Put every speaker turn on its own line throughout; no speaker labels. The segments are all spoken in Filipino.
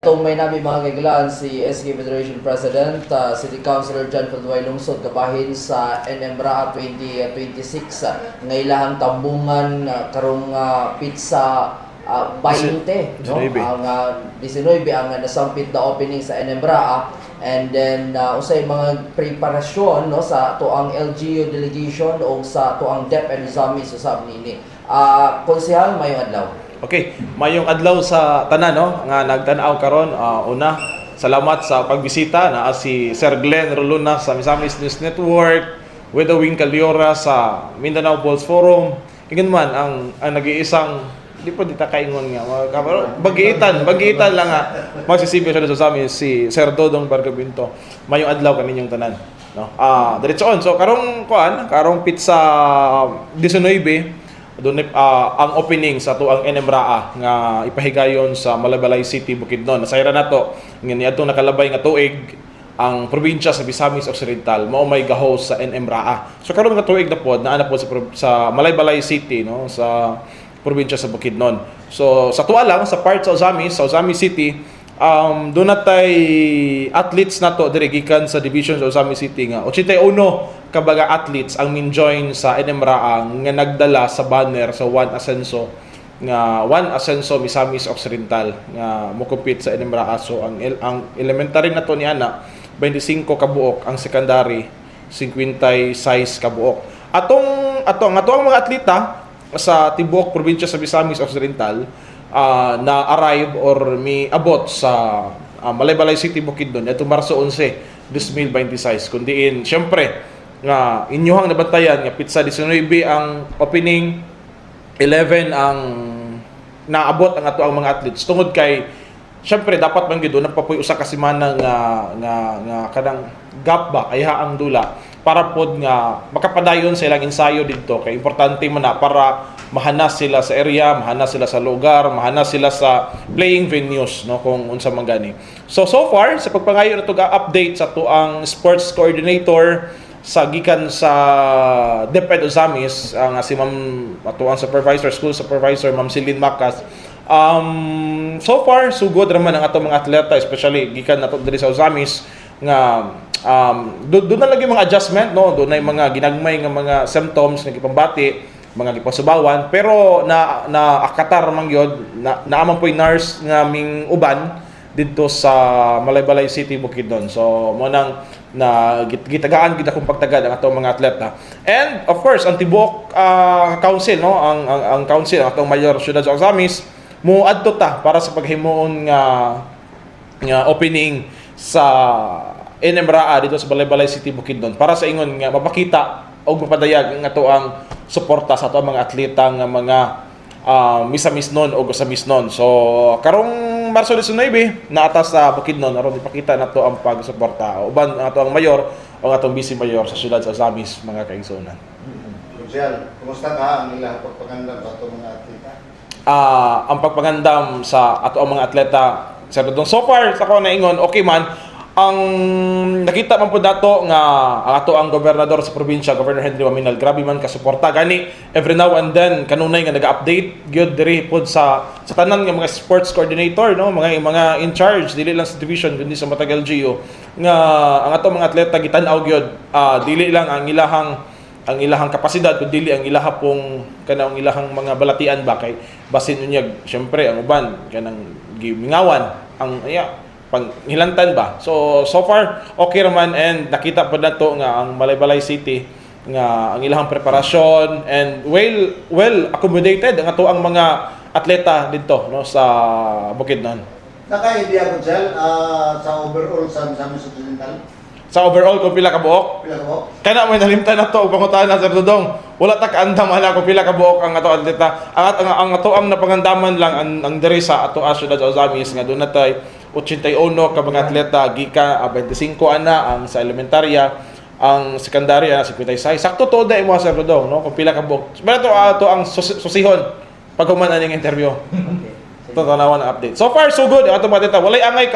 Itong may namin mga kaigalaan si SK Federation President, City Councilor John Falduay Lungsod kabahin sa NMRA 2026 ng ilahang tambungan karong pizza 20 no? Ang 19 ang nasampit na opening sa NMRA, and then usay mga preparasyon no sa tuang LGU delegation o sa tuang DEP and Zamis usab nini. Konsehal mayong adlaw.
Okay, mayong adlaw sa tanan no nga nagtan-aw karon. Una, salamat sa pagbisita na si Sir Glenn Roluna sa Misamis News Network, Widowing Caliora sa Mindanao Pulse Forum. Ingin man ang nag-iisang di po dita kaingon nga bagiitan lang nga magsisibyo siya sa amin si Sir Dodong Bargabinto. Mayong adlaw kaninyong tanan no. Diretso on. So karong pizza 19 doon ang opening sa tuang NMRA nga ipahigayon sa Malaybalay City, Bukidnon. Nasayra nato nga niadtong nakalabay nga tuig ang probinsya sa Misamis Occidental mao may gahost sa NMRA. So karon nga tuig na pod naa na pod sa Malaybalay City no sa probinsya sa Bukidnon. So sa tuwa lang sa part sa Ozamis City, doon natay athletes nato diri gikan sa division sa Ozamis City nga 81 kabaga athletes ang min-join sa NMRA nga nagdala sa banner sa One Ascenso Misamis Occidental nga mokompete sa NMRA. So ang elementary nato ni ana 25 kabuok, ang secondary 56 kabuok. Atong mga atleta sa tibuok probinsya sa Misamis Occidental na arrive or miabot sa Malaybalay City, Bukidnon atong Marso 11, 2026. Kundiin syempre nga inyohang nabantayan nga pizza 19 ang opening, 11 ang naabot ang ato ang mga athletes tungod kay syempre dapat man gyud napapuy usa ka semana nga kanang gap ba kay ang dula para pod nga makapadayon sa ilang ensayo didto kay importante man na para mahanas sila sa area, mahanas sila sa lugar, mahanas sila sa playing venues no kung unsa man gani. So far sa pagpangayo nato ga update sa tuang sports coordinator sa gikan sa DepEd Ozamis nga si Ma'am atuang school supervisor Ma'am Celine Macas. So far so good raman ang atong mga atleta, especially gikan nato diri sa Ozamis nga doon na lagi mga adjustment no, doon na mga ginagmay nga mga symptoms nga gipambati, mga gipasubawan, pero na akatar man gyud naaman po'y nurse nga ming uban dito sa Malaybalay City, Bukidnon. So mo nang na gitagaan gid akong pagtagad ang atong mga atleta. And of course ang tibuok council no, ang council atong mayor syudad sa Ozamis mo adto ta para sa paghimuon nga opening sa NMRA dito sa Malaybalay City, Bukidnon para sa ingon nga mapakita o mapadayag ang ato ang suporta sa ato mga atleta nga mga Misamisnon o Gusamisnon. So karong Marso 19 naatas sa Bukidnon aron ipakita nato ang pagsuporta uban ang ato ang mayor o ang atong vice mayor sa syudad sa Ozamis, mga kaigsunan.
Kunsel, kumusta ka ang ilang pagpagandam sa atong mga atleta?
Ang pagpangandam sa ato ang mga atleta sa Dodong so far sa ko naingon okay man. Ang nakita man po dato nga ang ato ang gobernador sa probinsya, Governor Henry Maminal, grabe man ka suporta gani every now and then kanunay nga naga-update gyud diri pod sa tanan nga mga sports coordinator no, mga in charge dili lang sa division kundi sa matag LGU nga ang ato mga atleta gitan-aw gyud dili lang ang ilahang kapasidad kundi dili ang ilaha pong kanang ilahang mga balatian ba kay basin unyag syempre ang uban kanang gimingawan ang panghilantan ba. So far okay raman, and nakita po nato nga ang Malaybalay City nga ang ilahang preparasyon and well accommodated ang ato ang mga atleta dito no sa Bukidnon.
Naka-idea ko Kunsel sa overall sa Misamis Occidental?
Sa overall kung pila ka buok?
Pila ka buok?
Kana mo nalimtan na to pangutan na Sir Dodong. Wala ta kaandam ana kung pila ka buok ang ato atleta. Ang ato ang napangandaman lang ang diri sa ato syudad sa Ozamis nga doon natay 81 ka mga atleta gika 25 ana ang sa elementarya, ang secondary 56. Sakto to dai mo Sir Dodong no kung pila ka buok. Pero to ang susihon pag human aning interview. Ito tanawan ang update. So far so good ang ato mga atleta. Walay angay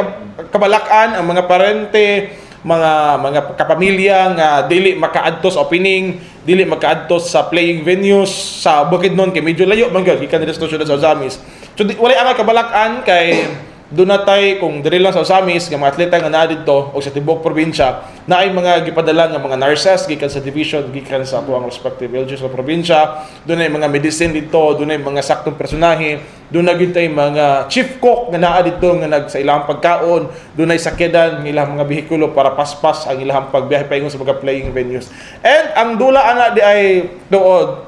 kabalakan ang mga parente, mga kapamilya nga dili makaadto sa opening, dili makaadto sa playing venues sa Bukidnon kay medyo layo man gyud gikan diri sa syudad sa Ozamis. So walay angay kabalakan kay doon natay kung diri lang sa Osamis nga mga atleta nga naa didto o sa tibok probinsya na ay mga gipadala nga mga nurses gikan sa division gikan sa tuwang respective LGUs sa probinsya, doon ay mga medicine dito, doon ay mga saktong personahe, doon na gyud tay mga chief cook nga naa didto nga nag sa ilang pagkaon, doon ay sakyadan ng ilang mga behikulo para paspas ang ilang pagbiyahe paingon sa mga playing venues. And ang dula ana di ay tuod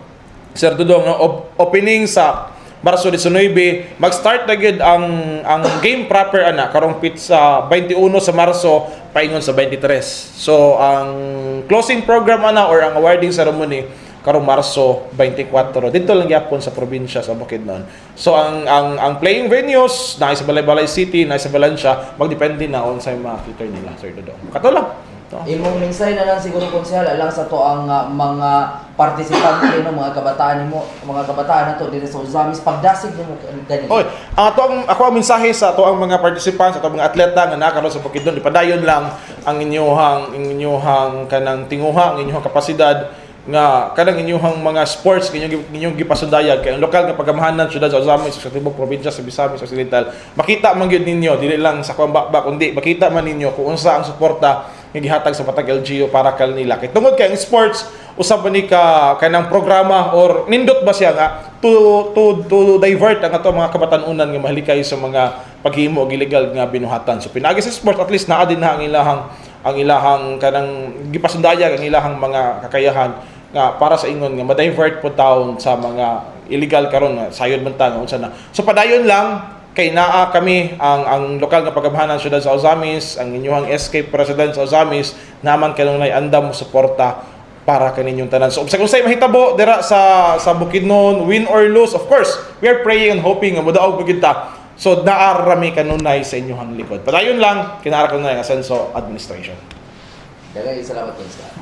Sir Dudong no, opening sa Marso 19, mag-start na gid ang game proper ana karong sa 21 sa Marso paingon sa 23. So ang closing program ana or ang awarding ceremony karong Marso 24 dito lang gyapon sa probinsya sa Bukidnon. So ang playing venues na sa Balay-Balay City, na sa Valencia, magdepende na on sa mga cater nila, Sir Dudong. Kato lang.
Imong minsay na lang siguro konsehal alang sa to ang mga partisipante no, mga kabataan nimo, mga kabataan nato dito sa Osamis pagdasig nimo kanina.
Oy, ako ang mensahe sa ato ang mga participants, ato mga atleta nga nakaroon sa Bukidnon, ipadayon lang ang inyong kanang tinguha, ang inyong kapasidad nga kanang inyong mga sports inyong gipasundayag kay ang lokal nga pagamahanan syudad sa Osamis sa tibok probinsya sa Misamis Occidental, makita man gyud ninyo dili lang sa kumbak kundi makita man ninyo kung unsa ang suporta nga gihatag sa Patag LGU para kanila. Kay tungod kay ang sports usab ni ka kanang programa or nindot ba siya nga to divert ang ato mga kabatan-unan nga mahalikay sa mga paghimo og illegal nga binuhatan. So pinagi sa sports at least naa din na ang ilahang kanang gipasundayag ang ilahang mga kakayahan nga para sa ingon nga ma-divert po taon sa mga illegal karon nga sayod man ta nga unsa na. So padayon lang kay naa kami ang lokal nga pagamahanan syudad sa Osamis, ang inyong SK President sa Osamis naman kanunay andam mo suporta para kaninyong tanan. So kung say mahitabo dira sa Bukidnon, win or lose, of course, we are praying and hoping nga modaog gyud ta. So naarami kanunay sa inyong likod. Padayon lang kinahanglan kanunay ang Asenso Administration.
Daghang salamat konsehal.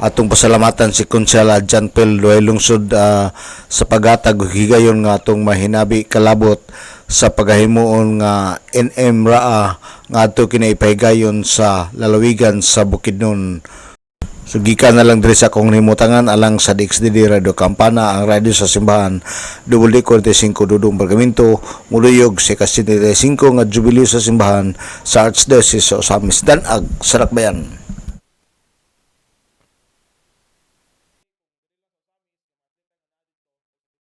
Atong pasalamatan si Konsehal John Pel Duay Lungsod sa paghatag og higayon nga atong mahinabi kalabot sa pagahimuon nga NM-RAA nga ato kinaipahigayon sa lalawigan sa Bukidnon. So gikan na lang diri sa akong himutangan alang sa DXDD Radio Campana, ang radio sa simbahan WD45 Dudong Pergamento, muluyog sa ika-75 nga jubileo sa simbahan sa Archdiocese sa Osamis, Danag, Sarakbayan.